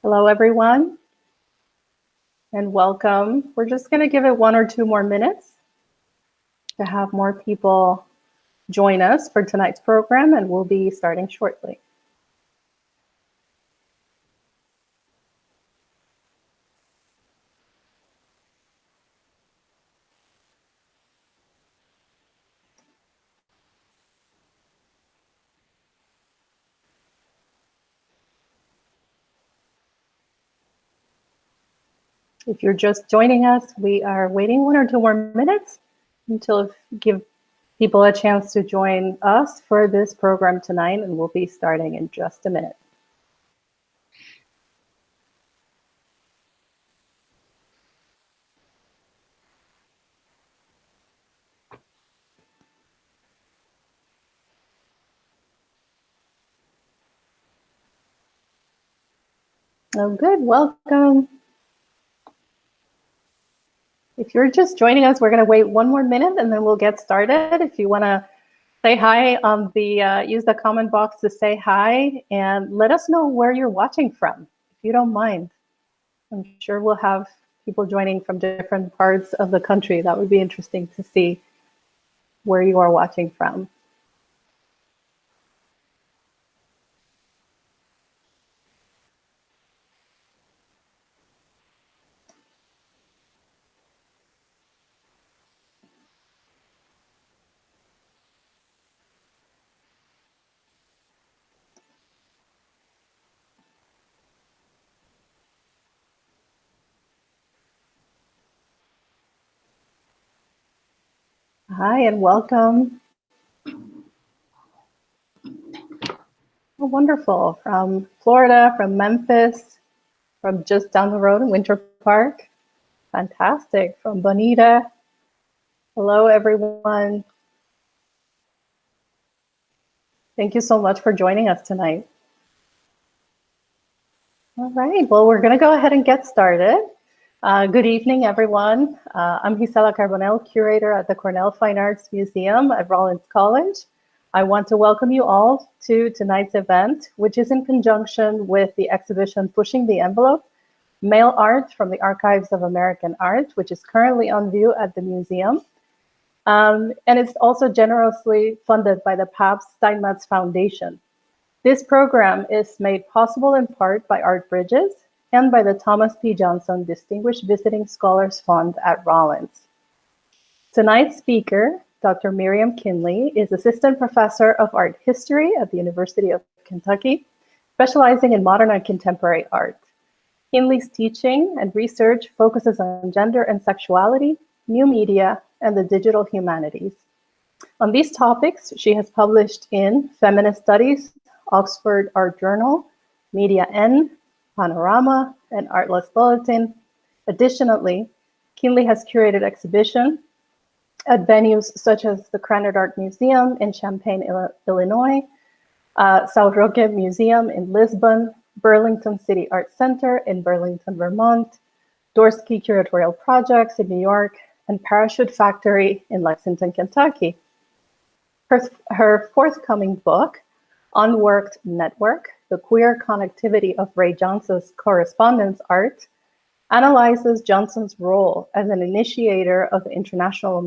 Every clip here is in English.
Hello, everyone, and welcome. We're just going to give it 1 or 2 more minutes to have more people join us for tonight's program, and we'll be starting shortly. If you're just joining us, we are waiting 1 or 2 more minutes until give people a chance to join us for this program tonight, and we'll be starting in just a minute. Oh, good, welcome. If you're just joining us, we're going to wait 1 more minute and then we'll get started. If you want to say hi on the, use the comment box to say hi and let us know where you're watching from, if you don't mind. I'm sure we'll have people joining from different parts of the country. That would be interesting to see where you are watching from. Hi and welcome. Oh, wonderful. From Florida, from Memphis, from just down the road in Winter Park. Fantastic. From Bonita. Hello, everyone. Thank you so much for joining us tonight. All right, well, we're going to go ahead and get started. Good evening, everyone. I'm Gisela Carbonell, curator at the Cornell Fine Arts Museum at Rollins College. I want to welcome you all to tonight's event, which is in conjunction with the exhibition Pushing the Envelope, Mail Art from the Archives of American Art, which is currently on view at the museum. And it's also generously funded by the Pabst Steinmetz Foundation. This program is made possible in part by Art Bridges and by the Thomas P. Johnson Distinguished Visiting Scholars Fund at Rollins. Tonight's speaker, Dr. Miriam Kienle, is Assistant Professor of Art History at the University of Kentucky, specializing in modern and contemporary art. Kienle's teaching and research focuses on gender and sexuality, new media, and the digital humanities. On these topics, she has published in Feminist Studies, Oxford Art Journal, Media N, Panorama, and Artlist Bulletin. Additionally, Kienle has curated exhibitions at venues such as the Krannert Art Museum in Champaign, Illinois, South Roque Museum in Lisbon, Burlington City Art Center in Burlington, Vermont, Dorsky Curatorial Projects in New York, and Parachute Factory in Lexington, Kentucky. Her forthcoming book, Unworked Network, The Queer Connectivity of Ray Johnson's Correspondence Art, analyzes Johnson's role as an initiator of the international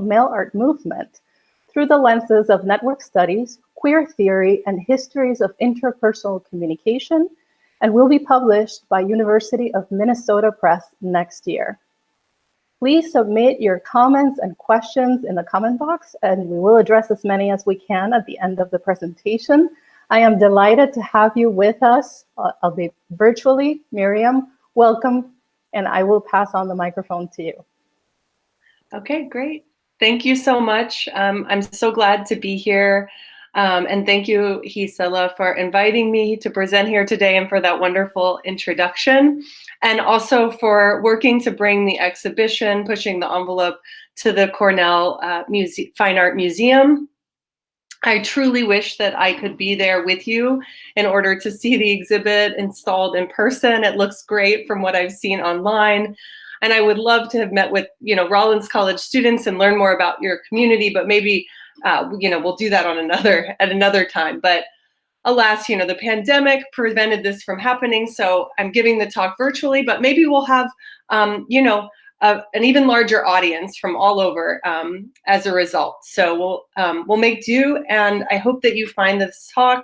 mail art movement through the lenses of network studies, queer theory, and histories of interpersonal communication, and will be published by University of Minnesota Press next year. Please submit your comments and questions in the comment box, and we will address as many as we can at the end of the presentation. I am delighted to have you with us, albeit virtually. Miriam, welcome, and I will pass on the microphone to you. Okay, great. Thank you so much. I'm so glad to be here. And thank you, Gisela, for inviting me to present here today and for that wonderful introduction. And also for working to bring the exhibition, Pushing the Envelope, to the Cornell Fine Art Museum. I truly wish that I could be there with you in order to see the exhibit installed in person. It looks great from what I've seen online. And I would love to have met with, Rollins College students and learn more about your community, but maybe, we'll do that on at another time. But alas, the pandemic prevented this from happening, so I'm giving the talk virtually, but maybe we'll have, an even larger audience from all over as a result. So we'll make do, and I hope that you find this talk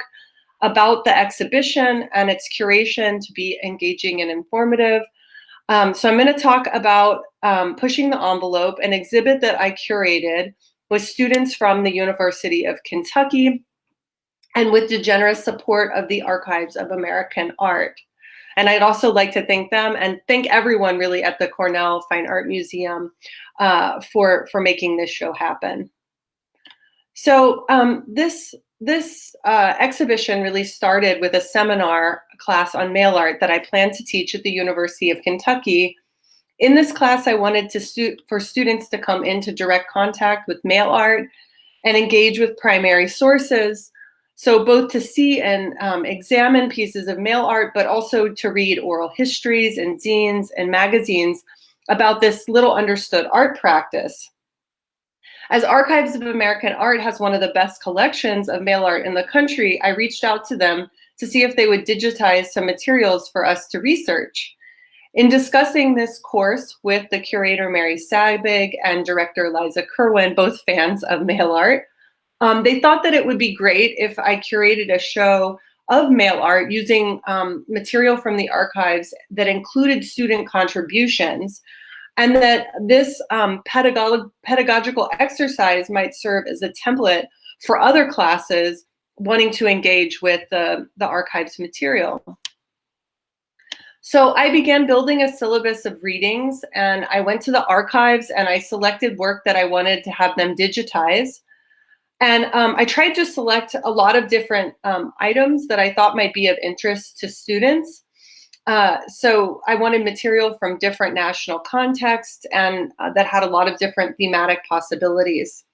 about the exhibition and its curation to be engaging and informative. So I'm going to talk about Pushing the Envelope, an exhibit that I curated with students from the University of Kentucky and with the generous support of the Archives of American Art. And I'd also like to thank them and thank everyone really at the Cornell Fine Art Museum for making this show happen. So this exhibition really started with a seminar class on mail art that I plan to teach at the University of Kentucky. In this class, I wanted for students to come into direct contact with mail art and engage with primary sources. So both to see and examine pieces of mail art, but also to read oral histories and zines and magazines about this little understood art practice. As Archives of American Art has one of the best collections of mail art in the country, I reached out to them to see if they would digitize some materials for us to research. In discussing this course with the curator Mary Sabig and director Liza Kerwin, both fans of mail art, they thought that it would be great if I curated a show of mail art using material from the archives that included student contributions, and that this pedagogical exercise might serve as a template for other classes wanting to engage with the archives material. So I began building a syllabus of readings, and I went to the archives and I selected work that I wanted to have them digitize. And I tried to select a lot of different items that I thought might be of interest to students. So I wanted material from different national contexts and that had a lot of different thematic possibilities.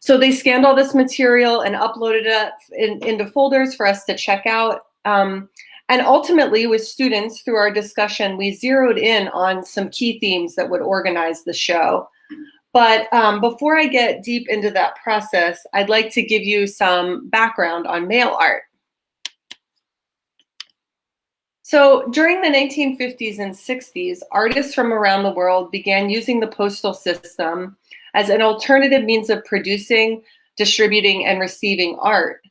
So they scanned all this material and uploaded it into folders for us to check out. And ultimately, with students, through our discussion, we zeroed in on some key themes that would organize the show. But before I get deep into that process, I'd like to give you some background on mail art. So during the 1950s and 60s, artists from around the world began using the postal system as an alternative means of producing, distributing, and receiving art,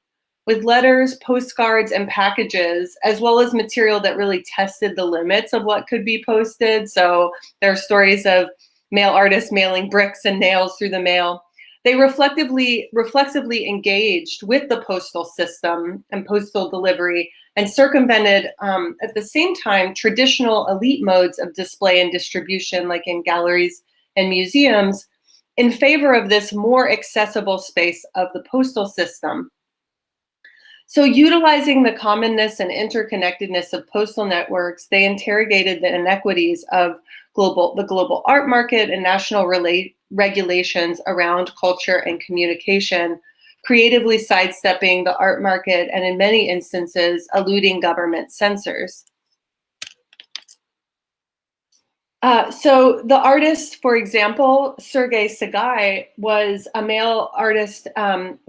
with letters, postcards, and packages, as well as material that really tested the limits of what could be posted. So there are stories of mail artists mailing bricks and nails through the mail. They reflexively engaged with the postal system and postal delivery and circumvented, at the same time, traditional elite modes of display and distribution, like in galleries and museums, in favor of this more accessible space of the postal system. So utilizing the commonness and interconnectedness of postal networks, they interrogated the inequities of the global art market and national regulations around culture and communication, creatively sidestepping the art market and in many instances eluding government censors. So the artist, for example, Sergei Sagai, was a mail artist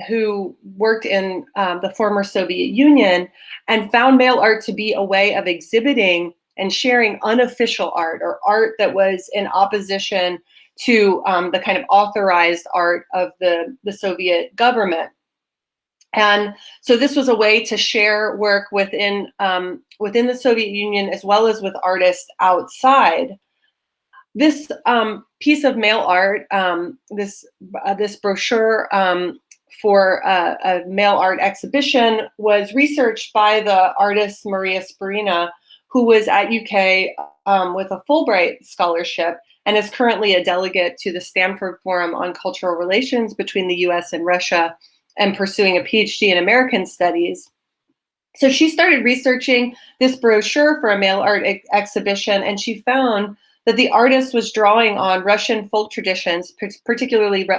who worked in the former Soviet Union and found mail art to be a way of exhibiting and sharing unofficial art, or art that was in opposition to the kind of authorized art of the Soviet government. And so this was a way to share work within the Soviet Union as well as with artists outside. This piece of mail art, this brochure for a mail art exhibition, was researched by the artist Maria Sperina, who was at UK with a Fulbright scholarship and is currently a delegate to the Stanford Forum on Cultural Relations between the US and Russia and pursuing a Ph.D. in American Studies. So she started researching this brochure for a mail art exhibition, and she found that the artist was drawing on Russian folk traditions, particularly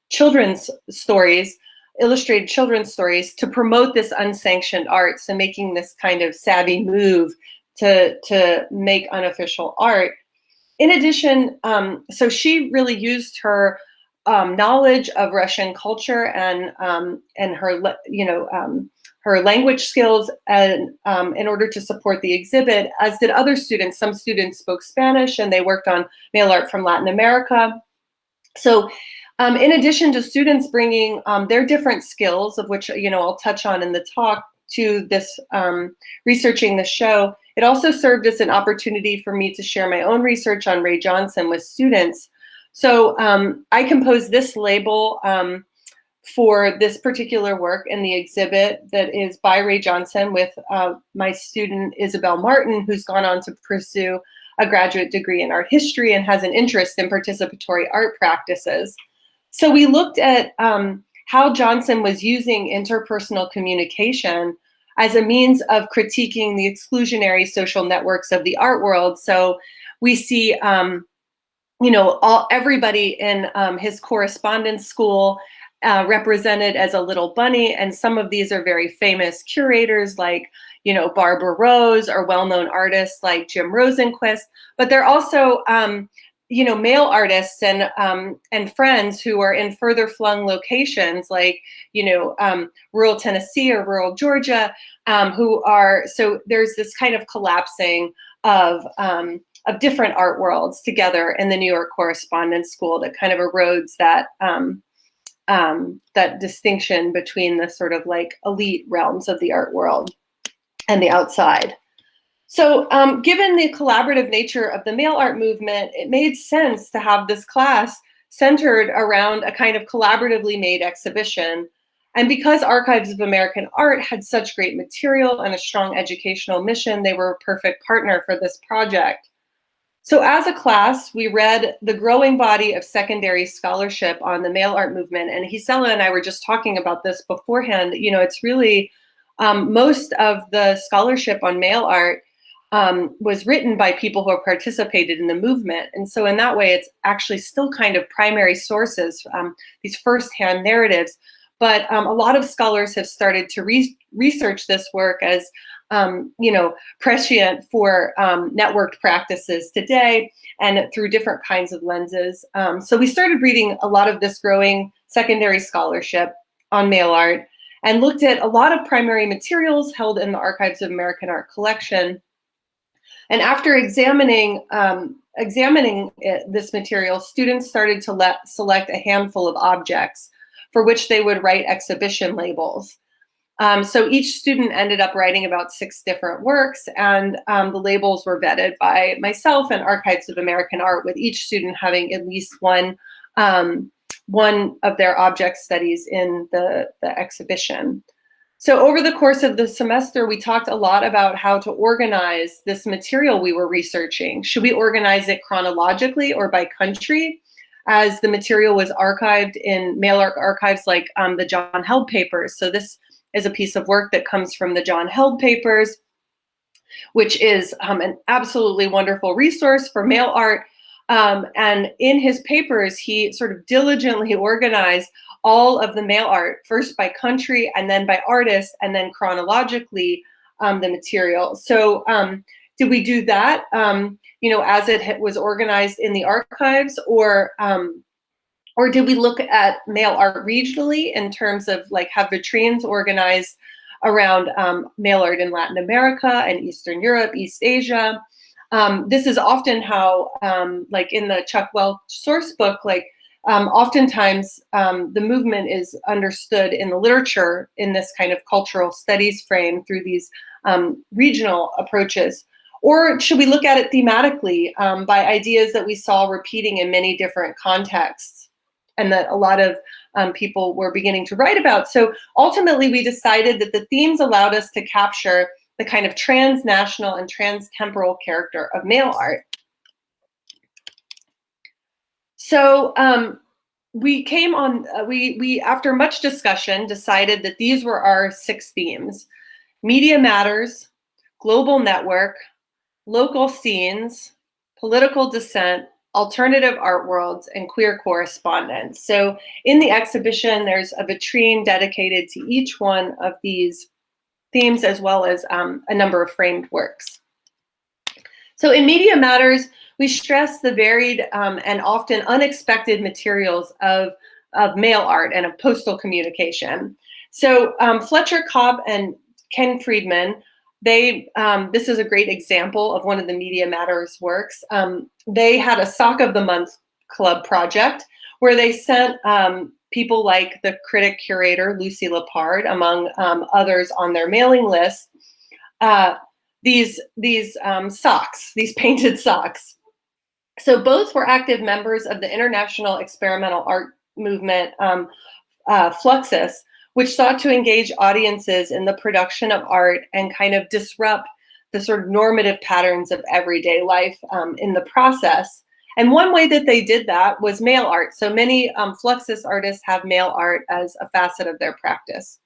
children's stories, illustrated children's stories, to promote this unsanctioned art, so making this kind of savvy move to make unofficial art. In addition, so she really used her knowledge of Russian culture and her, her language skills, and in order to support the exhibit, as did other students. Some students spoke Spanish and they worked on mail art from Latin America. So in addition to students bringing their different skills, of which I'll touch on in the talk, to this researching the show, it also served as an opportunity for me to share my own research on Ray Johnson with students. So I composed this label for this particular work in the exhibit that is by Ray Johnson with my student Isabel Martin, who's gone on to pursue a graduate degree in art history and has an interest in participatory art practices. So we looked at how Johnson was using interpersonal communication as a means of critiquing the exclusionary social networks of the art world. So we see, everybody in his correspondence school represented as a little bunny, and some of these are very famous curators like, Barbara Rose, or well-known artists like Jim Rosenquist, but they're also male artists and friends who are in further flung locations like, rural Tennessee or rural Georgia, so there's this kind of collapsing of different art worlds together in the New York Correspondence School that kind of erodes that that distinction between the sort of like elite realms of the art world and the outside. So given the collaborative nature of the mail art movement, it made sense to have this class centered around a kind of collaboratively made exhibition. And because Archives of American Art had such great material and a strong educational mission, they were a perfect partner for this project. So as a class, we read the growing body of secondary scholarship on the mail art movement. And Gisela and I were just talking about this beforehand. It's really most of the scholarship on mail art was written by people who have participated in the movement. And so in that way, it's actually still kind of primary sources, these firsthand narratives. But a lot of scholars have started to research this work as, prescient for networked practices today and through different kinds of lenses. So we started reading a lot of this growing secondary scholarship on mail art and looked at a lot of primary materials held in the Archives of American Art collection. And after examining this material, students started to select a handful of objects for which they would write exhibition labels. So each student ended up writing about 6 different works, and the labels were vetted by myself and Archives of American Art, with each student having at least one of their object studies in the exhibition. So over the course of the semester, we talked a lot about how to organize this material we were researching. Should we organize it chronologically or by country, as the material was archived in mail art archives like the John Held Papers? So this is a piece of work that comes from the John Held Papers, which is an absolutely wonderful resource for mail art. And in his papers, he sort of diligently organized all of the mail art, first by country and then by artist, and then chronologically the material. So did we do that, as it was organized in the archives, or did we look at mail art regionally in terms of like have vitrines organized around mail art in Latin America and Eastern Europe, East Asia? This is often how, like in the Chuck Welch source book, oftentimes the movement is understood in the literature in this kind of cultural studies frame through these regional approaches. Or should we look at it thematically by ideas that we saw repeating in many different contexts and that a lot of people were beginning to write about? So ultimately, we decided that the themes allowed us to capture the kind of transnational and transtemporal character of mail art. So we came on, we after much discussion decided that these were our 6 themes: media matters, global network, local scenes, political dissent, alternative art worlds, and queer correspondence. So in the exhibition, there's a vitrine dedicated to each one of these themes, as well as a number of framed works. So in Media Matters, we stress the varied and often unexpected materials of mail art and of postal communication. So Fletcher Cobb and Ken Friedman, this is a great example of one of the Media Matters works. They had a Sock of the Month Club project where they sent people like the critic curator Lucy Lepard, among others on their mailing list, these socks, these painted socks. So both were active members of the international experimental art movement, Fluxus, which sought to engage audiences in the production of art and kind of disrupt the sort of normative patterns of everyday life in the process. And one way that they did that was mail art. So many Fluxus artists have mail art as a facet of their practice.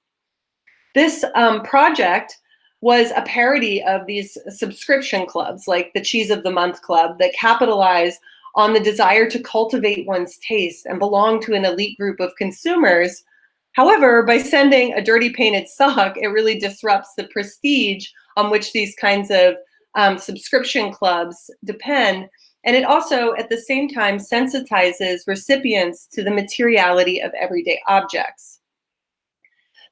This project was a parody of these subscription clubs like the Cheese of the Month Club that capitalize on the desire to cultivate one's taste and belong to an elite group of consumers. However, by sending a dirty painted sock, it really disrupts the prestige on which these kinds of subscription clubs depend. And it also, at the same time, sensitizes recipients to the materiality of everyday objects.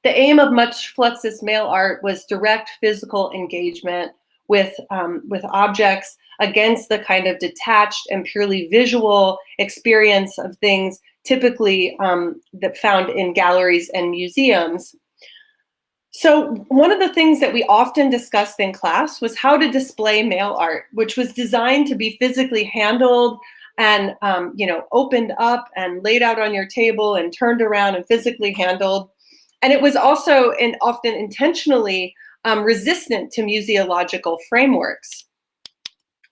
The aim of much Fluxus mail art was direct physical engagement with objects against the kind of detached and purely visual experience of things typically that found in galleries and museums. So one of the things that we often discussed in class was how to display mail art, which was designed to be physically handled and opened up and laid out on your table and turned around and physically handled. And it was also often intentionally resistant to museological frameworks.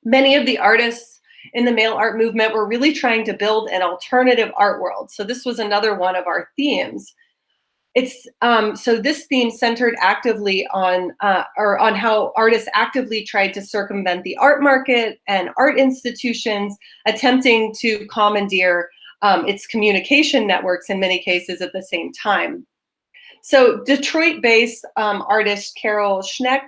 Many of the artists in the mail art movement were really trying to build an alternative art world. So this was another one of our themes. So this theme centered actively on how artists actively tried to circumvent the art market and art institutions, attempting to commandeer its communication networks in many cases at the same time. So Detroit-based artist Carol Schneck,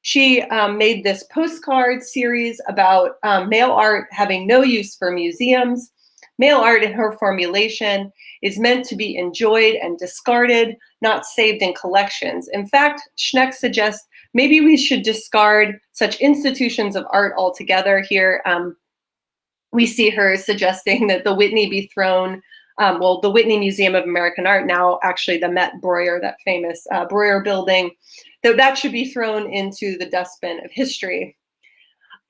she made this postcard series about mail art having no use for museums. Mail art in her formulation is meant to be enjoyed and discarded, not saved in collections. In fact, Schneck suggests maybe we should discard such institutions of art altogether. Here, we see her suggesting that the Whitney be thrown, the Whitney Museum of American Art, now actually the Met Breuer, that famous Breuer building, that should be thrown into the dustbin of history.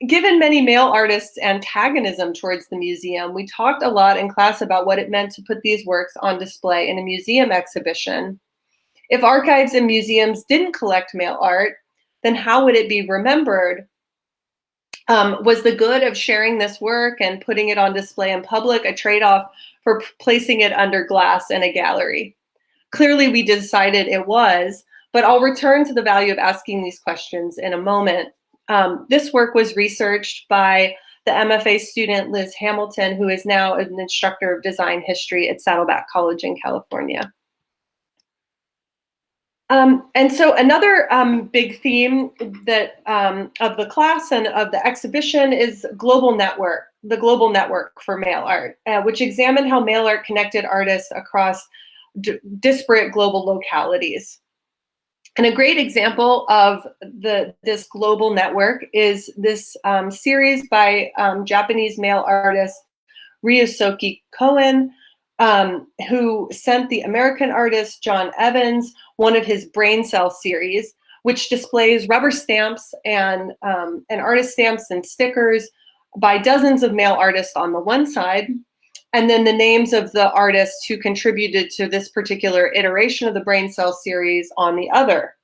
Given many mail artists' antagonism towards the museum, we talked a lot in class about what it meant to put these works on display in a museum exhibition. If archives and museums didn't collect mail art, then how would it be remembered? Was the good of sharing this work and putting it on display in public a trade-off for placing it under glass in a gallery? Clearly, we decided it was, but I'll return to the value of asking these questions in a moment. This work was researched by the MFA student Liz Hamilton, who is now an instructor of design history at Saddleback College in California. And so another big theme that of the class and of the exhibition is the global network for mail art, which examined how mail art connected artists across disparate global localities. And a great example of this global network is this series by Japanese mail artist Ryusuke Koen, who sent the American artist John Evans one of his brain cell series, which displays rubber stamps and artist stamps and stickers by dozens of mail artists on the one side, and then the names of the artists who contributed to this particular iteration of the brain cell series on the other.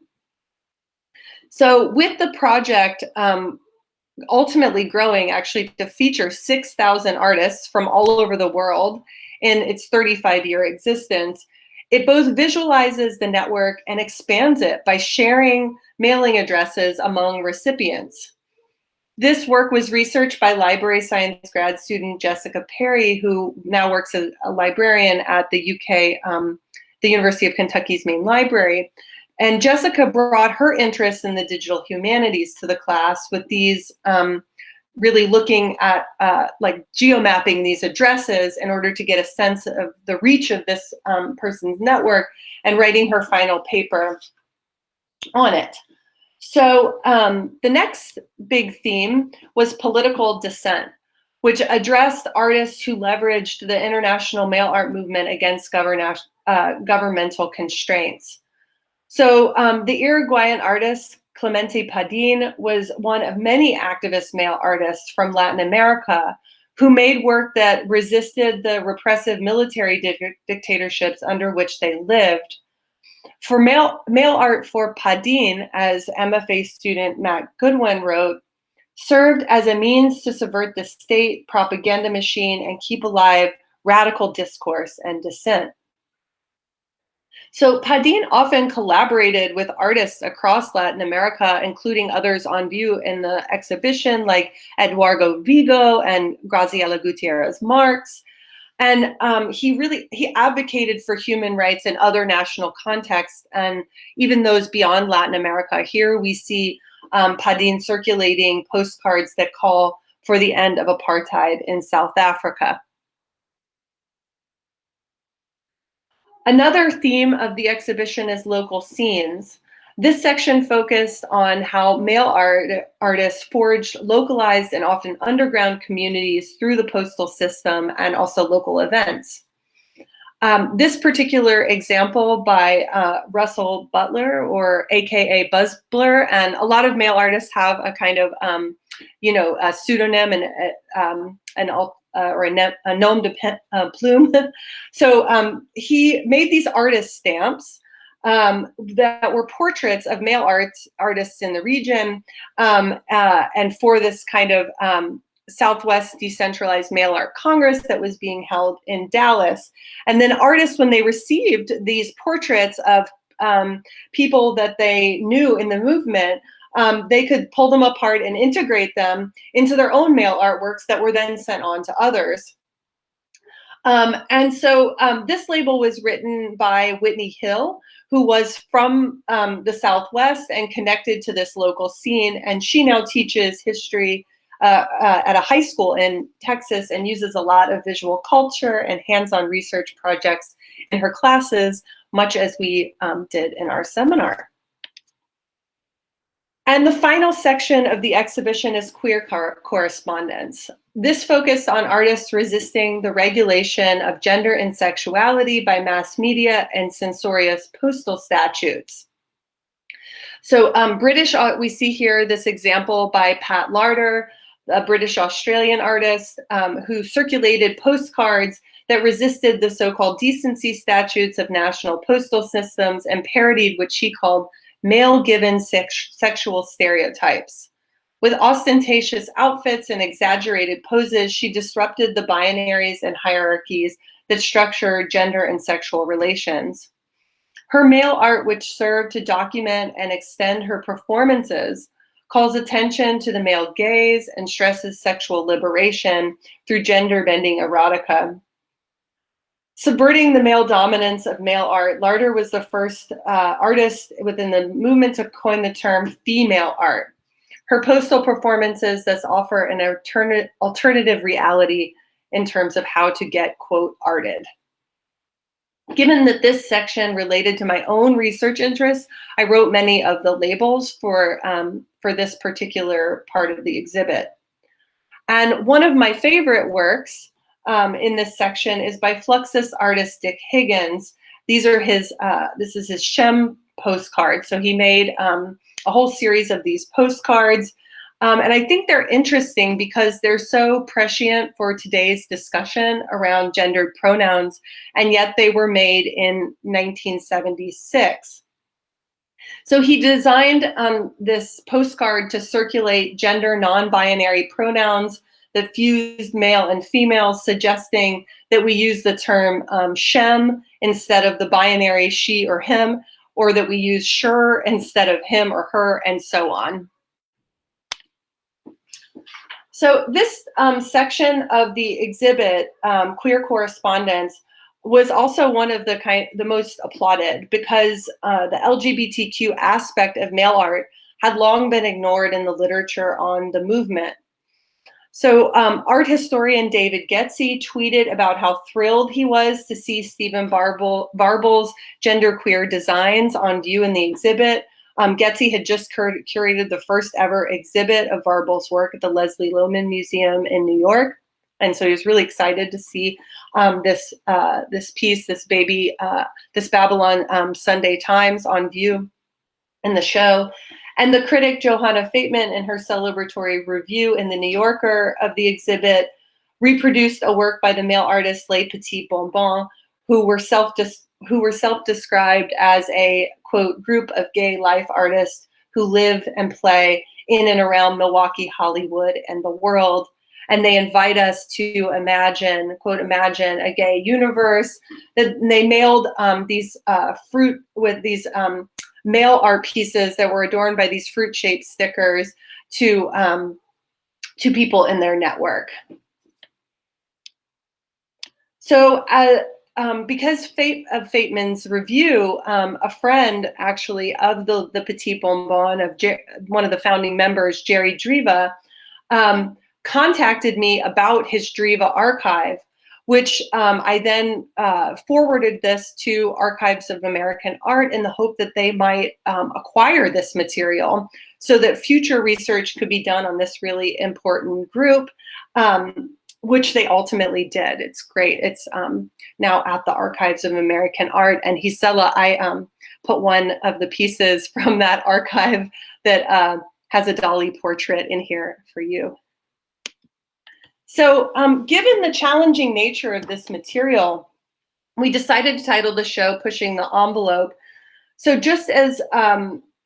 So with the project ultimately growing actually to feature 6,000 artists from all over the world in its 35-year existence, it both visualizes the network and expands it by sharing mailing addresses among recipients. This work was researched by library science grad student Jessica Perry, who now works as a librarian at the UK, the University of Kentucky's main library. And Jessica brought her interest in the digital humanities to the class with these really looking at like geomapping these addresses in order to get a sense of the reach of this person's network, and writing her final paper on it. So the next big theme was political dissent, which addressed artists who leveraged the international mail art movement against governmental constraints. So the Uruguayan artist Clemente Padin was one of many activist mail artists from Latin America who made work that resisted the repressive military dictatorships under which they lived. For mail art for Padin, as MFA student Matt Goodwin wrote, served as a means to subvert the state propaganda machine and keep alive radical discourse and dissent. So Padin often collaborated with artists across Latin America, including others on view in the exhibition like Eduardo Vigo and Graciela Gutierrez Marx. And he advocated for human rights in other national contexts, and even those beyond Latin America. Here we see Padin circulating postcards that call for the end of apartheid in South Africa. Another theme of the exhibition is local scenes. This section focused on how mail artists forged localized and often underground communities through the postal system and also local events. This particular example by Russell Butler, or AKA Buzzblur, and a lot of mail artists have a kind of, a pseudonym and or a nom de plume. So he made these artist stamps that were portraits of mail artists in the region, and for this kind of Southwest Decentralized Mail Art Congress that was being held in Dallas. And then artists, when they received these portraits of people that they knew in the movement, they could pull them apart and integrate them into their own mail artworks that were then sent on to others. And so this label was written by Whitney Hill, who was from the Southwest and connected to this local scene. And she now teaches history at a high school in Texas and uses a lot of visual culture and hands-on research projects in her classes, much as we did in our seminar. And the final section of the exhibition is queer correspondence. This focused on artists resisting the regulation of gender and sexuality by mass media and censorious postal statutes. So we see here this example by Pat Larder, a British Australian artist who circulated postcards that resisted the so-called decency statutes of national postal systems and parodied what she called male-given sexual stereotypes. With ostentatious outfits and exaggerated poses, she disrupted the binaries and hierarchies that structure gender and sexual relations. Her mail art, which served to document and extend her performances, calls attention to the male gaze and stresses sexual liberation through gender-bending erotica. Subverting the male dominance of mail art, Larder was the first artist within the movement to coin the term female art. Her postal performances thus offer an alternative reality in terms of how to get, quote, arted. Given that this section related to my own research interests, I wrote many of the labels for this particular part of the exhibit. And one of my favorite works in this section is by Fluxus artist Dick Higgins. These are this is his Shem postcard. So he made a whole series of these postcards. And I think they're interesting because they're so prescient for today's discussion around gendered pronouns, and yet they were made in 1976. So he designed this postcard to circulate gender non-binary pronouns that fused male and female, suggesting that we use the term shem instead of the binary she or him, or that we use sure instead of him or her, and so on. So this section of the exhibit, Queer Correspondence, was also one of the most applauded because the LGBTQ aspect of mail art had long been ignored in the literature on the movement. So art historian David Getze tweeted about how thrilled he was to see Stephen Barbel's genderqueer designs on view in the exhibit. Getze had just curated the first ever exhibit of Barbel's work at the Leslie Lohman Museum in New York. And so he was really excited to see this piece, this Babylon Sunday Times on view in the show. And the critic Johanna Fateman, in her celebratory review in the New Yorker of the exhibit, reproduced a work by the male artist Les Petits Bonbons, who were self-described as a, quote, group of gay life artists who live and play in and around Milwaukee, Hollywood, and the world. And they invite us to imagine, quote, imagine a gay universe. They mailed these fruit with these mail art pieces that were adorned by these fruit-shaped stickers to people in their network. So because of Fateman's review, a friend actually of the Petit Bonbon, of one of the founding members, Jerry Driva, contacted me about his Driva archive, which I then forwarded this to Archives of American Art in the hope that they might acquire this material so that future research could be done on this really important group, which they ultimately did. It's great. It's now at the Archives of American Art. And Gisela, I put one of the pieces from that archive that has a Dali portrait in here for you. So given the challenging nature of this material, we decided to title the show Pushing the Envelope. So just as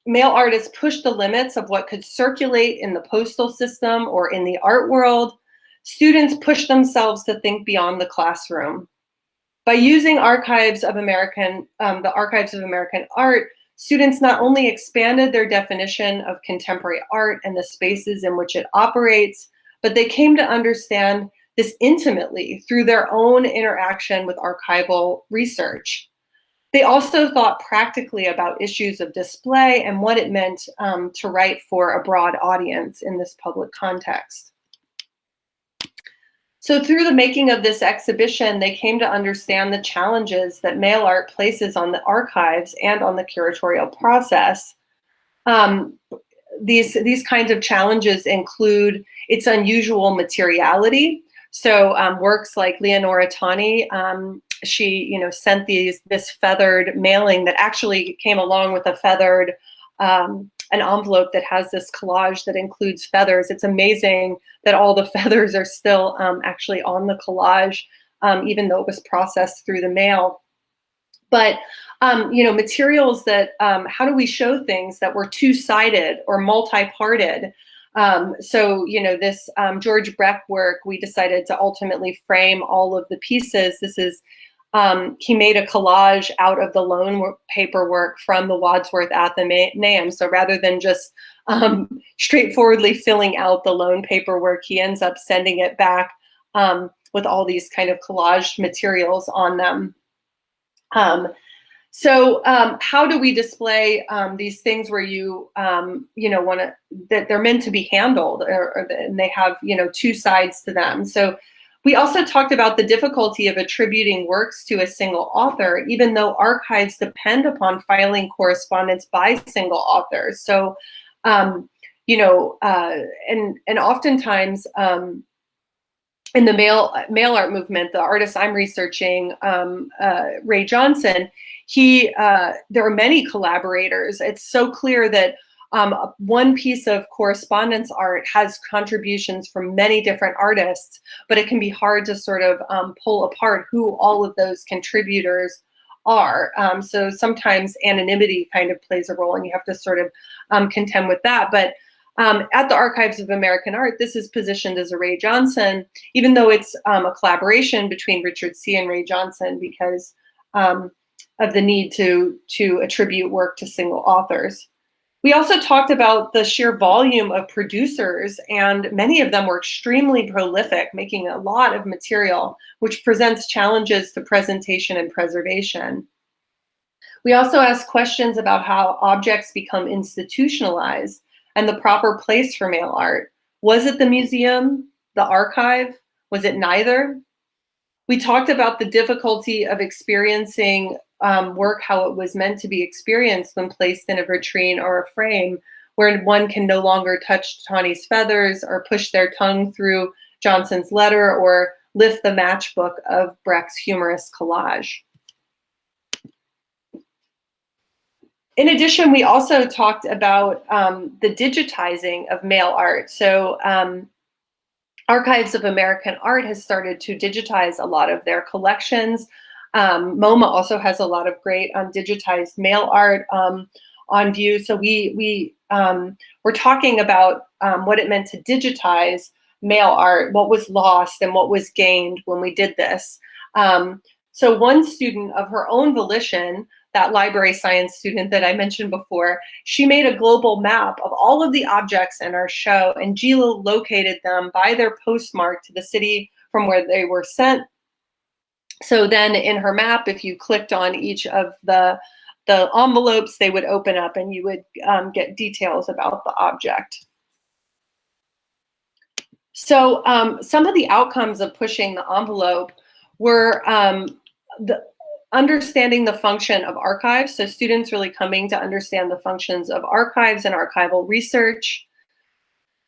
male artists pushed the limits of what could circulate in the postal system or in the art world, students pushed themselves to think beyond the classroom. By using the Archives of American Art, students not only expanded their definition of contemporary art and the spaces in which it operates, but they came to understand this intimately through their own interaction with archival research. They also thought practically about issues of display and what it meant to write for a broad audience in this public context. So through the making of this exhibition, they came to understand the challenges that mail art places on the archives and on the curatorial process. These kinds of challenges include its unusual materiality. So works like Leonora Tani, she sent this feathered mailing that actually came along with a feathered an envelope that has this collage that includes feathers. It's amazing that all the feathers are still actually on the collage, even though it was processed through the mail. But materials that, how do we show things that were two-sided or multi-parted? So this George Breck work, we decided to ultimately frame all of the pieces. This is, he made a collage out of the loan paperwork from the Wadsworth Athenaeum. So rather than just straightforwardly filling out the loan paperwork, he ends up sending it back with all these kind of collaged materials on them. So how do we display these things where you want to, that they're meant to be handled and they have two sides to them? So we also talked about the difficulty of attributing works to a single author, even though archives depend upon filing correspondence by single authors. So and oftentimes in the mail art movement, the artist I'm researching, Ray Johnson, there are many collaborators. It's so clear that one piece of correspondence art has contributions from many different artists, but it can be hard to sort of pull apart who all of those contributors are. So sometimes anonymity kind of plays a role, and you have to sort of contend with that. But at the Archives of American Art, this is positioned as a Ray Johnson, even though it's a collaboration between Richard C. and Ray Johnson because of the need to attribute work to single authors. We also talked about the sheer volume of producers, and many of them were extremely prolific, making a lot of material, which presents challenges to presentation and preservation. We also asked questions about how objects become institutionalized and the proper place for mail art. Was it the museum, the archive? Was it neither? We talked about the difficulty of experiencing work how it was meant to be experienced when placed in a vitrine or a frame, where one can no longer touch Tawny's feathers or push their tongue through Johnson's letter or lift the matchbook of Brecht's humorous collage. In addition, we also talked about the digitizing of mail art. So Archives of American Art has started to digitize a lot of their collections. MoMA also has a lot of great digitized mail art on view. So we're talking about what it meant to digitize mail art, what was lost and what was gained when we did this. So one student of her own volition, that library science student that I mentioned before, she made a global map of all of the objects in our show and geolocated them by their postmark to the city from where they were sent. So then in her map, if you clicked on each of the envelopes, they would open up and you would get details about the object. So some of the outcomes of pushing the envelope were understanding the function of archives. So students really coming to understand the functions of archives and archival research,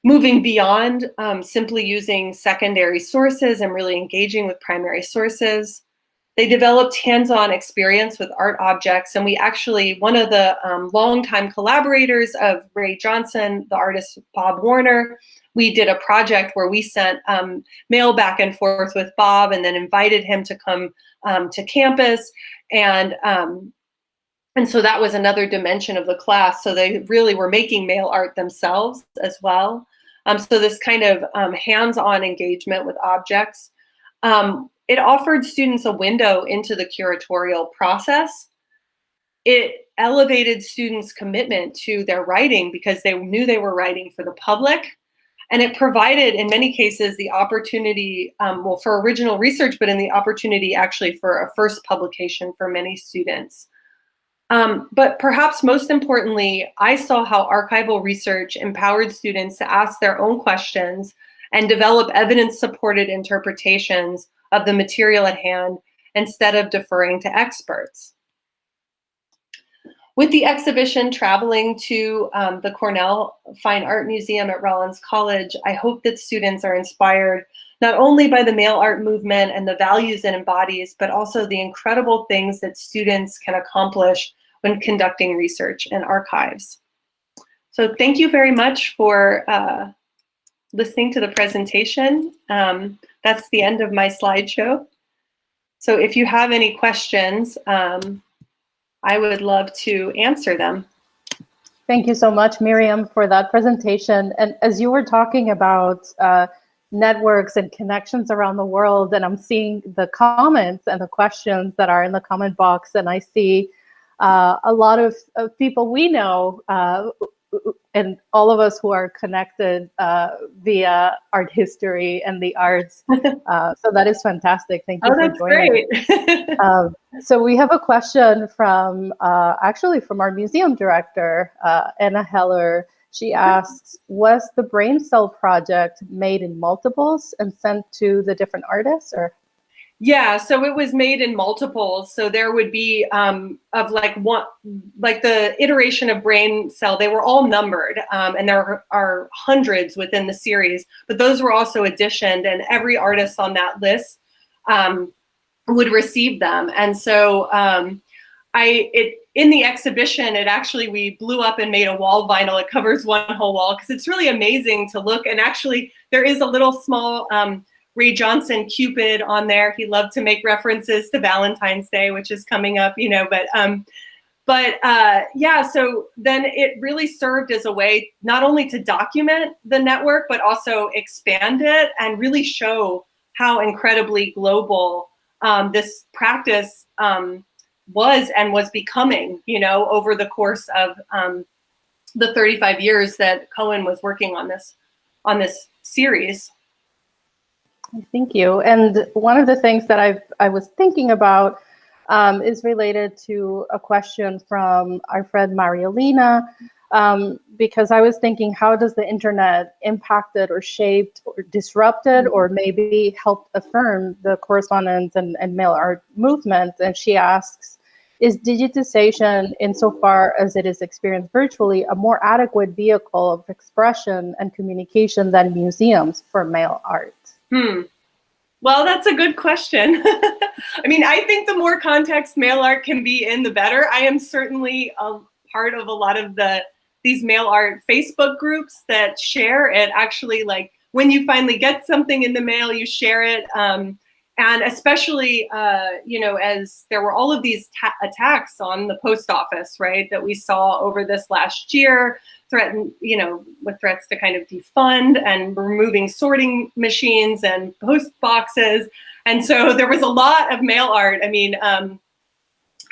moving beyond simply using secondary sources and really engaging with primary sources. They developed hands-on experience with art objects, and we actually, one of the longtime collaborators of Ray Johnson, the artist Bob Warner, we did a project where we sent mail back and forth with Bob and then invited him to come to campus. And so that was another dimension of the class. So they really were making mail art themselves as well. So this kind of hands-on engagement with objects. It offered students a window into the curatorial process. It elevated students' commitment to their writing because they knew they were writing for the public. And it provided, in many cases, the opportunity, well, for original research, but in the opportunity actually for a first publication for many students. But perhaps most importantly, I saw how archival research empowered students to ask their own questions and develop evidence-supported interpretations of the material at hand instead of deferring to experts. With the exhibition traveling to the Cornell Fine Art Museum at Rollins College, I hope that students are inspired not only by the mail art movement and the values it embodies, but also the incredible things that students can accomplish when conducting research in archives. So thank you very much for listening to the presentation. That's the end of my slideshow. So if you have any questions, I would love to answer them. Thank you so much, Miriam, for that presentation. And as you were talking about networks and connections around the world, and I'm seeing the comments and the questions that are in the comment box, and I see a lot of people we know, and all of us who are connected via art history and the arts. So that is fantastic. Thank you for joining. Great. So we have a question from, actually from our museum director, Anna Heller. She asks, was the brain cell project made in multiples and sent to the different artists, or? Yeah, so it was made in multiples. So there would be of like one, like the iteration of brain cell, they were all numbered, and there are hundreds within the series, but those were also additioned, and every artist on that list would receive them. And so in the exhibition, we blew up and made a wall vinyl. It covers one whole wall because it's really amazing to look. And actually, there is a little small Ray Johnson Cupid on there. He loved to make references to Valentine's Day, which is coming up, you know, yeah, so then it really served as a way not only to document the network, but also expand it and really show how incredibly global this practice was becoming, you know, over the course of the 35 years that Cohen was working on this series. Thank you. And one of the things that I was thinking about is related to a question from our friend Mariolina. because I was thinking, how does the internet impacted or shaped or disrupted or maybe helped affirm the correspondence and mail art movement? And she asks, is digitization, insofar as it is experienced virtually, a more adequate vehicle of expression and communication than museums for mail art? Well, that's a good question. I mean, I think the more context mail art can be in, the better. I am certainly a part of a lot of these mail art Facebook groups that share it. Actually, like when you finally get something in the mail, you share it. And especially, as there were all of these attacks on the post office, right, that we saw over this last year, with threats to kind of defund and removing sorting machines and post boxes. And so there was a lot of mail art. I mean,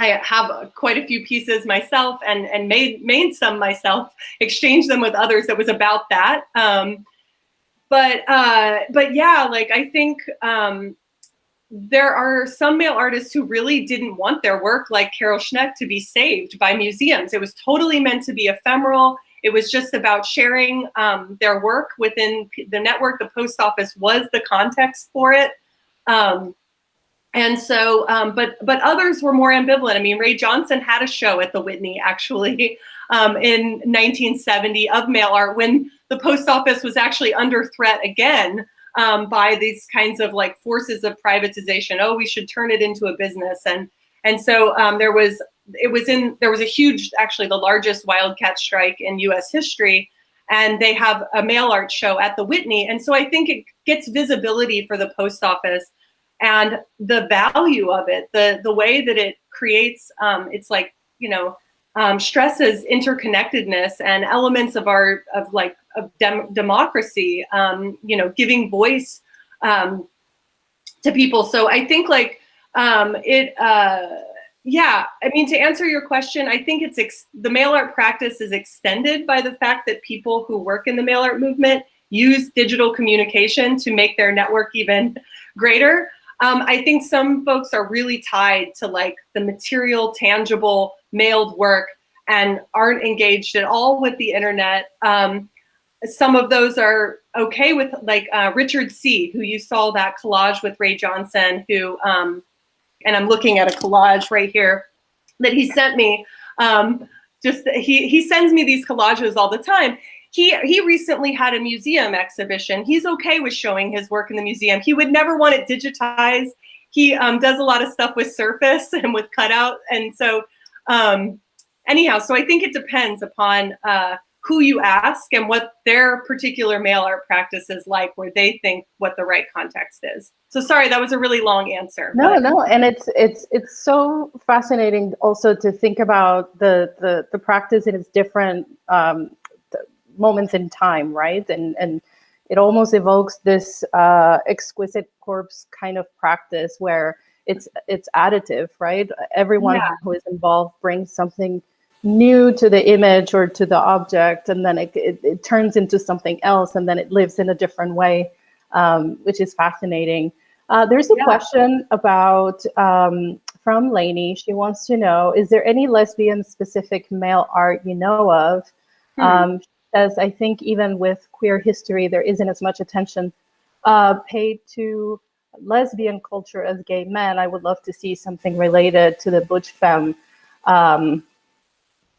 I have quite a few pieces myself and made some myself, exchanged them with others that was about that. But yeah, like I think there are some mail artists who really didn't want their work, like Carol Schneck, to be saved by museums. It was totally meant to be ephemeral. It was just about sharing their work within the network. The post office was the context for it. And so, but others were more ambivalent. I mean, Ray Johnson had a show at the Whitney, actually, in 1970 of mail art when the post office was actually under threat again by these kinds of like forces of privatization. Oh, we should turn it into a business. And so there was a huge, actually the largest wildcat strike in US history. And they have a mail art show at the Whitney. And so I think it gets visibility for the post office and the value of it, the way that it creates, it's like, stresses interconnectedness and elements of democracy, giving voice to people. So I think yeah, I mean, to answer your question, I think the mail art practice is extended by the fact that people who work in the mail art movement use digital communication to make their network even greater. I think some folks are really tied to like the material, tangible, mailed work and aren't engaged at all with the internet. Some of those are okay with like Richard C., who you saw that collage with Ray Johnson, who, and I'm looking at a collage right here that he sent me. He sends me these collages all the time. He recently had a museum exhibition. He's okay with showing his work in the museum. He would never want it digitized. He does a lot of stuff with Surface and with cutout. And so anyhow, so I think it depends upon who you ask and what their particular mail art practice is like, where they think what the right context is. So sorry, that was a really long answer. No, and it's so fascinating also to think about the practice in its different moments in time, right? And it almost evokes this exquisite corpse kind of practice where it's additive, right? Everyone who is involved brings something new to the image or to the object, and then it turns into something else, and then it lives in a different way, which is fascinating. There's a question about from Lainey. She wants to know, is there any lesbian-specific mail art you know of? As I think even with queer history, there isn't as much attention paid to lesbian culture as gay men. I would love to see something related to the butch femme.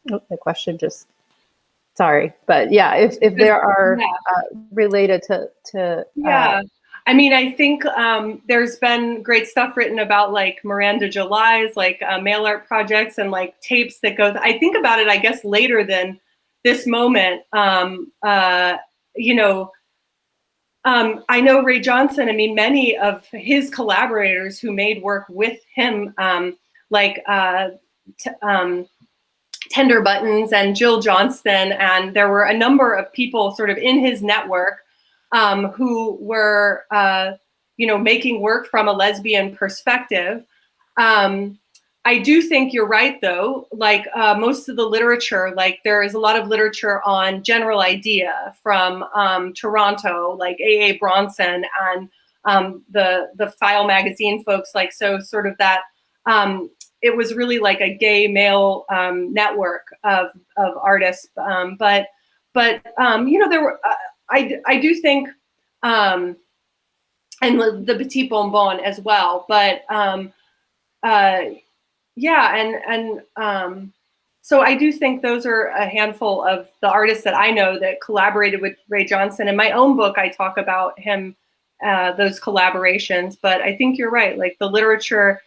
The question just, sorry, but yeah, if there are related to I mean, I think there's been great stuff written about like Miranda July's like mail art projects and like tapes that go. I think about it, I guess, later than this moment. I know Ray Johnson. I mean, many of his collaborators who made work with him, Tender Buttons and Jill Johnston, and there were a number of people sort of in his network who were, making work from a lesbian perspective. I do think you're right, though. Like most of the literature, like there is a lot of literature on general idea from Toronto, like A.A. Bronson and the File magazine folks. Like so, sort of that it was really like a gay male network of artists. But you know, there were I do think and the Petit Bonbon as well. But yeah, and so I do think those are a handful of the artists that I know that collaborated with Ray Johnson. In my own book, I talk about him, those collaborations. But I think you're right. Like the literature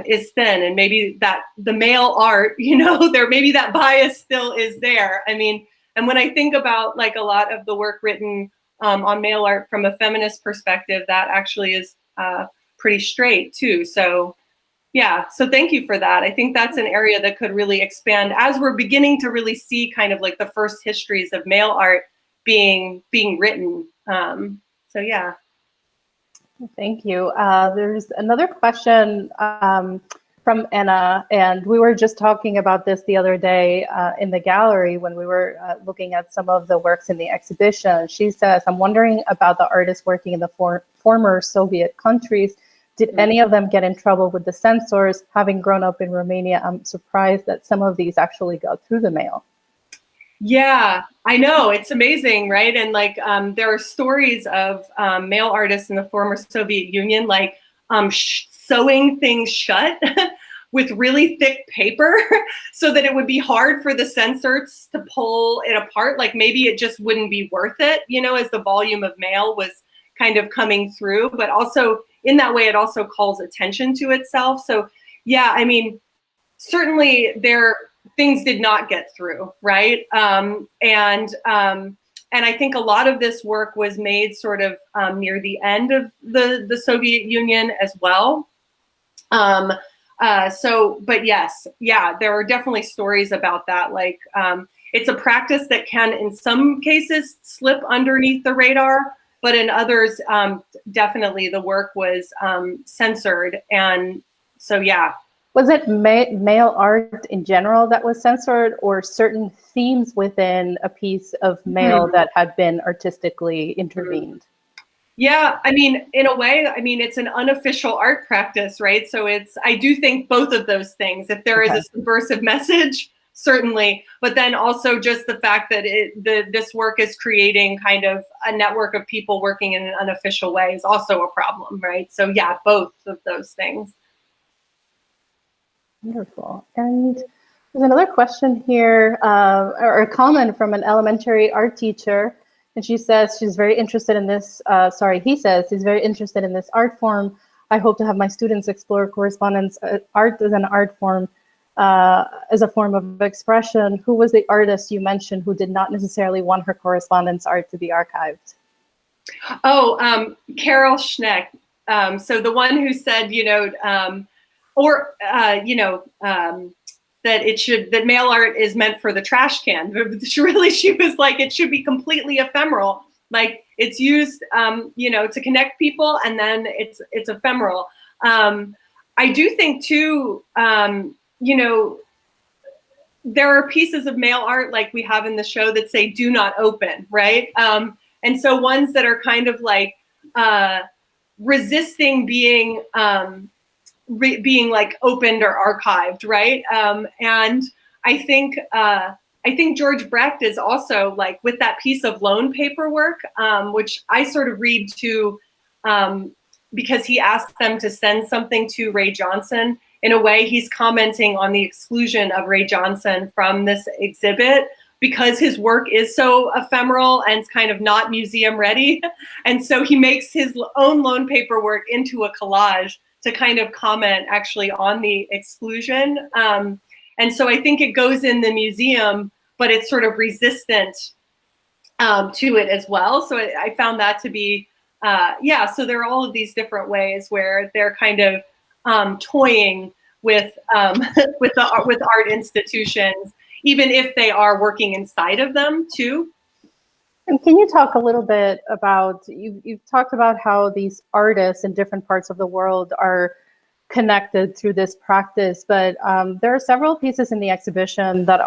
is thin, and maybe that the male art, you know, there maybe that bias still is there. I mean, and when I think about like a lot of the work written on male art from a feminist perspective, that actually is pretty straight too. So yeah, so thank you for that. I think that's an area that could really expand as we're beginning to really see kind of like the first histories of male art being written. So yeah. Thank you. There's another question from Anna, and we were just talking about this the other day in the gallery when we were looking at some of the works in the exhibition. She says, I'm wondering about the artists working in the former Soviet countries. Did any of them get in trouble with the censors? Having grown up in Romania, I'm surprised that some of these actually got through the mail. Yeah, I know. It's amazing, right? And like there are stories of male artists in the former Soviet Union, like sewing things shut with really thick paper so that it would be hard for the censors to pull it apart. Like maybe it just wouldn't be worth it, you know, as the volume of mail was kind of coming through. But also in that way, it also calls attention to itself. So yeah, I mean, certainly things did not get through, right? And I think a lot of this work was made sort of near the end of the Soviet Union as well. But yes, yeah, there are definitely stories about that. Like it's a practice that can, in some cases, slip underneath the radar, but in others, definitely the work was censored. And so, yeah. Was it male art in general that was censored, or certain themes within a piece of mail that had been artistically intervened? Yeah, I mean, in a way, I mean, it's an unofficial art practice, right? So I do think both of those things. If there is a subversive message, certainly, but then also just the fact that this work is creating kind of a network of people working in an unofficial way is also a problem, right? So yeah, both of those things. Wonderful. And there's another question here, or a comment from an elementary art teacher. And she says she's very interested in this, he says he's very interested in this art form. I hope to have my students explore correspondence art as an art form, as a form of expression. Who was the artist you mentioned who did not necessarily want her correspondence art to be archived? Oh, Carol Schneck. So the one who said, you know, that mail art is meant for the trash can. She was like, it should be completely ephemeral. Like it's used, you know, to connect people, and then it's ephemeral. I do think too, you know, there are pieces of mail art like we have in the show that say "do not open," right? And so ones that are kind of like resisting being like opened or archived, right? And I think George Brecht is also like with that piece of loan paperwork, which I sort of read to because he asked them to send something to Ray Johnson. In a way, he's commenting on the exclusion of Ray Johnson from this exhibit because his work is so ephemeral and kind of not museum ready. And so he makes his own loan paperwork into a collage to kind of comment actually on the exclusion. And so I think it goes in the museum, but it's sort of resistant to it as well. So I found that to be, yeah, so there are all of these different ways where they're kind of toying with art institutions, even if they are working inside of them too. And can you talk a little bit about, you've talked about how these artists in different parts of the world are connected through this practice, but there are several pieces in the exhibition that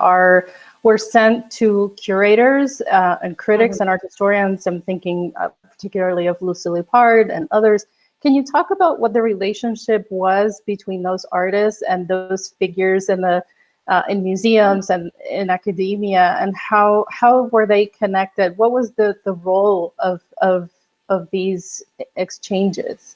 were sent to curators and critics and art historians. I'm thinking particularly of Lucy Lippard and others. Can you talk about what the relationship was between those artists and those figures in museums and in academia, and how were they connected? What was the role of these exchanges?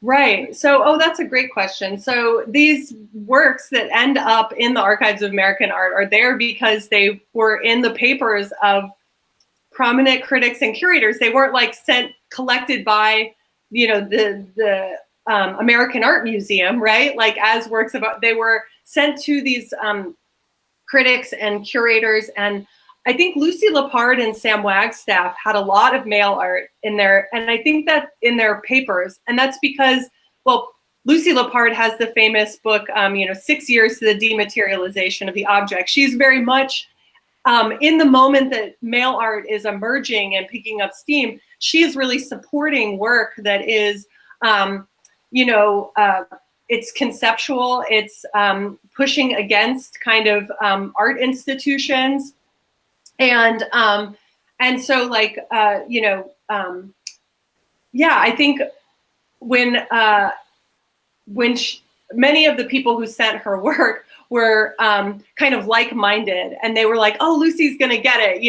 Right. So, that's a great question. So these works that end up in the Archives of American Art are there because they were in the papers of prominent critics and curators. They weren't like collected by, the American Art Museum, right? Like as works of art, they were sent to these critics and curators. And I think Lucy Lepard and Sam Wagstaff had a lot of mail art in there, and I think that in their papers, and that's because, well, Lucy Lepard has the famous book, 6 Years to the Dematerialization of the Object. She's very much in the moment that mail art is emerging and picking up steam, she is really supporting work that is, it's conceptual, it's pushing against kind of art institutions. And so like, I think when many of the people who sent her work were kind of like-minded, and they were like, oh, Lucy's gonna get it.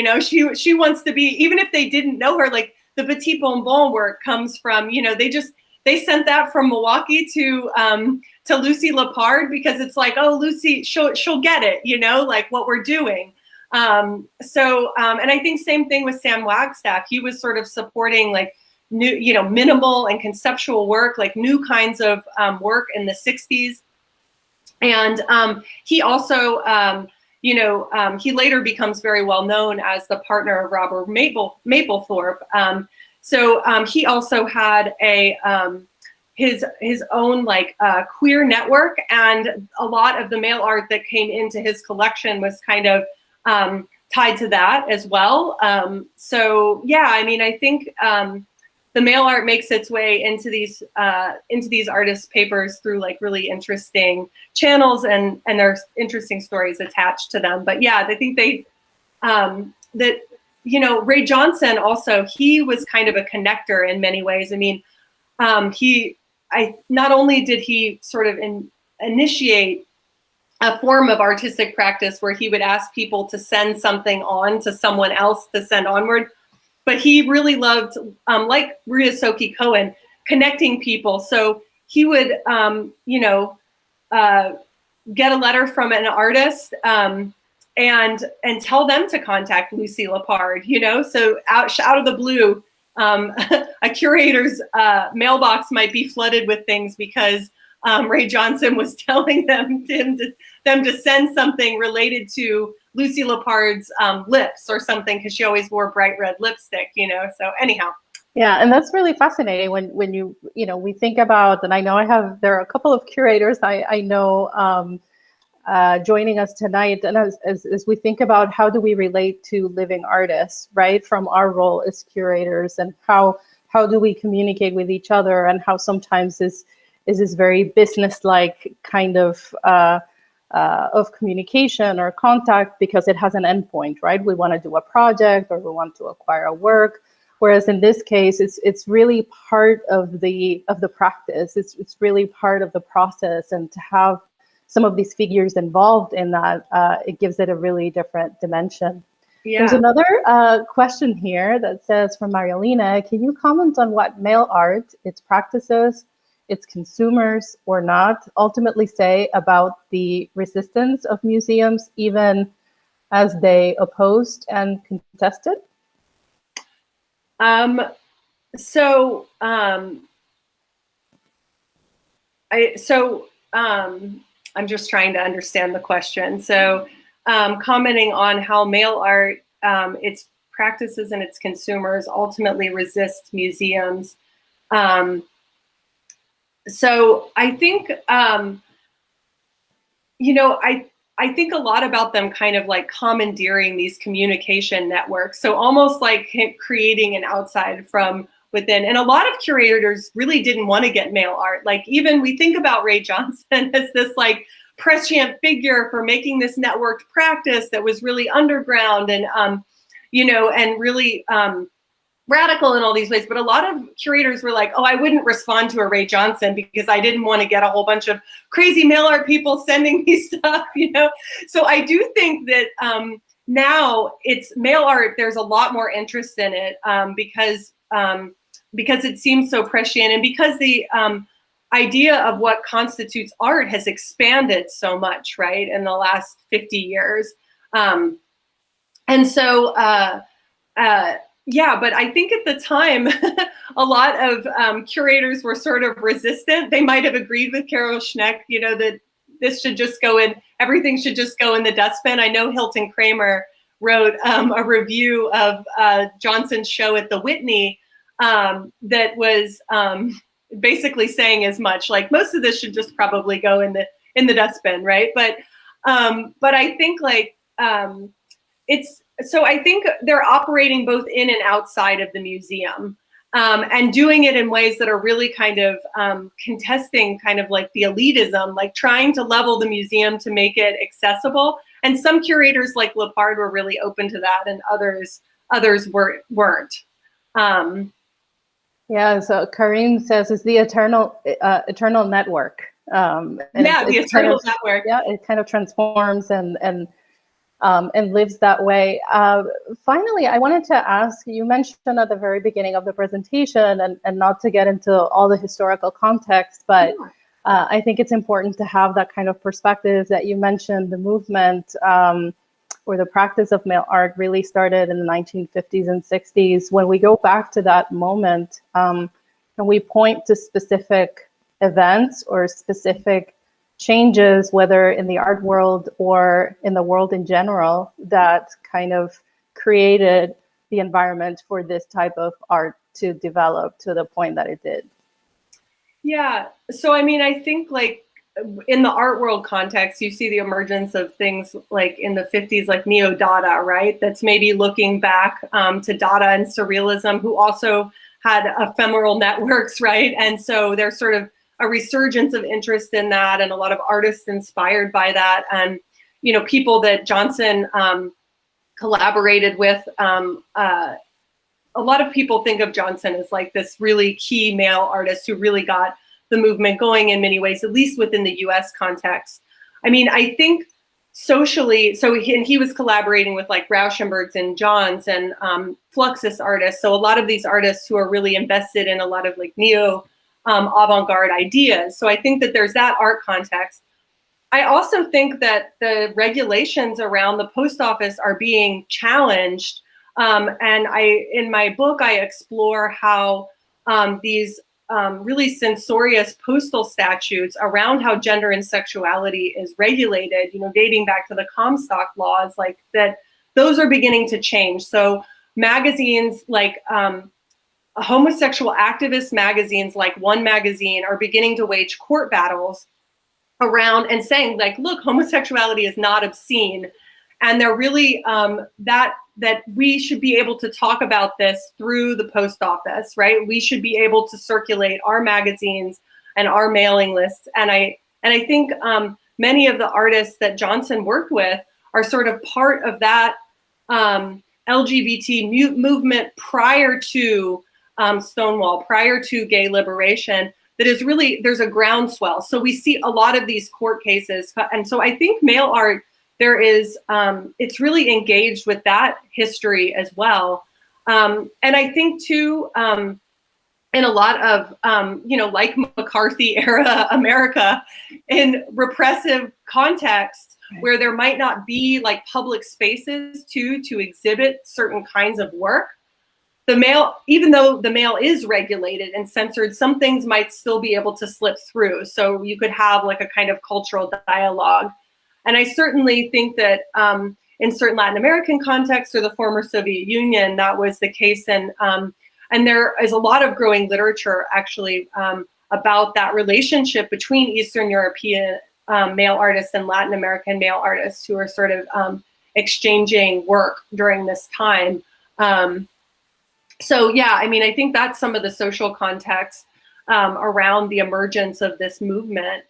She wants to be, even if they didn't know her, like the Petit Bonbon work comes from, they sent that from Milwaukee to Lucy Lepard because it's like, oh, Lucy, she'll get it, like what we're doing. And I think same thing with Sam Wagstaff. He was sort of supporting like new, minimal and conceptual work, like new kinds of work in the 60s. And he also, he later becomes very well known as the partner of Robert Mapplethorpe. So he also had his own like queer network, and a lot of the mail art that came into his collection was kind of tied to that as well. I think the mail art makes its way into these artists' papers through like really interesting channels, and there's interesting stories attached to them. But yeah, I think Ray Johnson also, he was kind of a connector in many ways. I mean, not only did he sort of initiate a form of artistic practice where he would ask people to send something on to someone else to send onward, but he really loved, like Ryusoke Cohen, connecting people. So he would, get a letter from an artist and tell them to contact Lucy Lepard. So out of the blue, a curator's mailbox might be flooded with things because Ray Johnson was telling them to send something related to Lucy Lepard's lips or something, because she always wore bright red lipstick, So anyhow. Yeah, and that's really fascinating when we think about, and I know there are a couple of curators I know joining us tonight, and as we think about how do we relate to living artists, right, from our role as curators, and how do we communicate with each other, and how sometimes is this very business-like kind of communication or contact because it has an endpoint, right? We want to do a project or we want to acquire a work. Whereas in this case, it's really part of the practice. It's really part of the process, and to have some of these figures involved in that, it gives it a really different dimension. Yeah. There's another question here that says from Mariolina, can you comment on what mail art, its practices, its consumers or not, ultimately say about the resistance of museums, even as they opposed and contested? I'm just trying to understand the question. So commenting on how mail art, its practices and its consumers ultimately resist museums. So I think, I think a lot about them kind of like commandeering these communication networks. So almost like creating an outside from within. And a lot of curators really didn't want to get mail art. Like even we think about Ray Johnson as this like prescient figure for making this networked practice that was really underground and, and really radical in all these ways, but a lot of curators were like, oh, I wouldn't respond to a Ray Johnson because I didn't want to get a whole bunch of crazy mail art people sending me stuff, you know? So I do think that now it's mail art, there's a lot more interest in it because it seems so prescient, and because the idea of what constitutes art has expanded so much, right, in the last 50 years. And so, yeah, but I think at the time, a lot of curators were sort of resistant. They might have agreed with Carol Schneck, you know, that this should just go in, everything should just go in the dustbin. I know Hilton Kramer wrote a review of Johnson's show at the Whitney that was basically saying as much, like most of this should just probably go in the dustbin, right? But I think like so I think they're operating both in and outside of the museum, and doing it in ways that are really kind of contesting kind of like the elitism, like trying to level the museum to make it accessible. And some curators like Lepard were really open to that, and others weren't. Yeah, so Karim says it's the eternal network. And yeah, the eternal network. Yeah, it kind of transforms and lives that way. Finally, I wanted to ask, you mentioned at the very beginning of the presentation, and not to get into all the historical context, but I think it's important to have that kind of perspective that you mentioned. The movement or the practice of mail art really started in the 1950s and 60s. When we go back to that moment, and we point to specific events or specific changes, whether in the art world or in the world in general, that kind of created the environment for this type of art to develop to the point that it did. Yeah, so I mean, I think like in the art world context, you see the emergence of things like in the 50s, like neo-Dada, right? That's maybe looking back to Dada and Surrealism, who also had ephemeral networks, right? And so there's sort of a resurgence of interest in that, and a lot of artists inspired by that. And, you know, people that Johnson collaborated with, a lot of people think of Johnson as like this really key male artist who really got the movement going in many ways, at least within the US context. I mean, I think socially, so he was collaborating with like Rauschenbergs and Johns and Fluxus artists. So a lot of these artists who are really invested in a lot of like neo avant-garde ideas. So I think that there's that art context. I also think that the regulations around the post office are being challenged. And in my book, I explore how these really censorious postal statutes around how gender and sexuality is regulated, you know, dating back to the Comstock laws, like that, those are beginning to change. So magazines like homosexual activist magazines like One Magazine are beginning to wage court battles around and saying like, look, homosexuality is not obscene. And they're really that we should be able to talk about this through the post office, right? We should be able to circulate our magazines and our mailing lists. And I think many of the artists that Johnson worked with are sort of part of that LGBT movement prior to Stonewall, prior to gay liberation. That is really, there's a groundswell. So we see a lot of these court cases. And so I think mail art, there is, it's really engaged with that history as well. And I think too, in a lot of, you know, like McCarthy era America, in repressive contexts where there might not be like public spaces to exhibit certain kinds of work, the mail, even though the mail is regulated and censored, some things might still be able to slip through. So you could have like a kind of cultural dialogue. And I certainly think that in certain Latin American contexts or the former Soviet Union, that was the case. And there is a lot of growing literature actually about that relationship between Eastern European male artists and Latin American male artists who are sort of exchanging work during this time. So yeah, I mean, I think that's some of the social context around the emergence of this movement.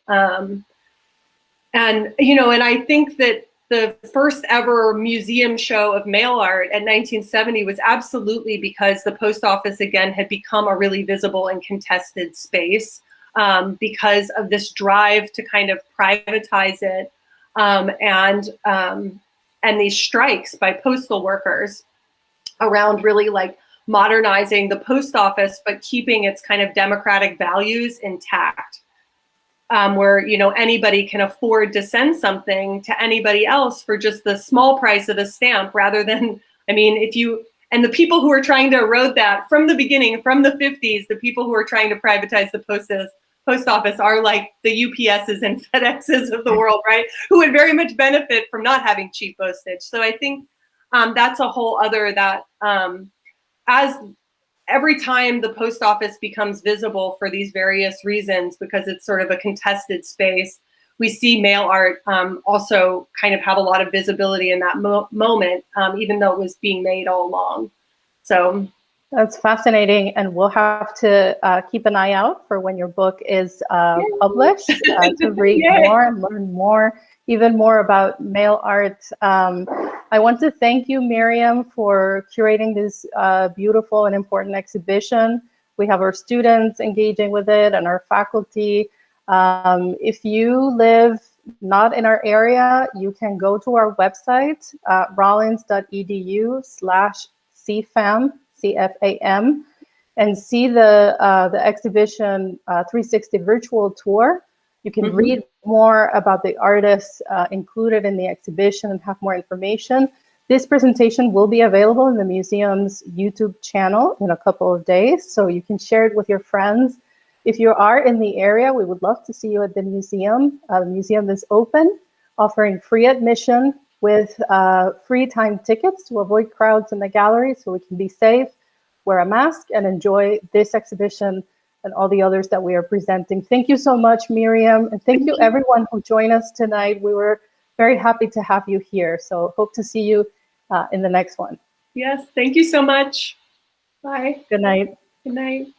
And, you know, and I think that the first ever museum show of mail art at 1970 was absolutely because the post office, again, had become a really visible and contested space because of this drive to kind of privatize it and these strikes by postal workers around really like modernizing the post office, but keeping its kind of democratic values intact. Where, you know, anybody can afford to send something to anybody else for just the small price of a stamp, rather than, I mean, and the people who are trying to erode that from the beginning, from the 50s, the people who are trying to privatize the post office are like the UPSs and FedExs of the world, right? Who would very much benefit from not having cheap postage. So I think that's a whole other as every time the post office becomes visible for these various reasons, because it's sort of a contested space, we see mail art also kind of have a lot of visibility in that moment, even though it was being made all along. So that's fascinating, and we'll have to keep an eye out for when your book is published to read more and learn more, even more about mail art. I want to thank you, Miriam, for curating this beautiful and important exhibition. We have our students engaging with it and our faculty. If you live not in our area, you can go to our website, rollins.edu/CFAM, CFAM, and see the exhibition 360 virtual tour. You can read more about the artists included in the exhibition and have more information. This presentation will be available in the museum's YouTube channel in a couple of days, so you can share it with your friends. If you are in the area, we would love to see you at the museum. The museum is open, offering free admission with free time tickets to avoid crowds in the gallery so we can be safe, wear a mask, and enjoy this exhibition and all the others that we are presenting. Thank you so much, Miriam, and thank you everyone who joined us tonight. We were very happy to have you here, so hope to see you in the next one. Yes, thank you so much. Bye. Good night. Good night.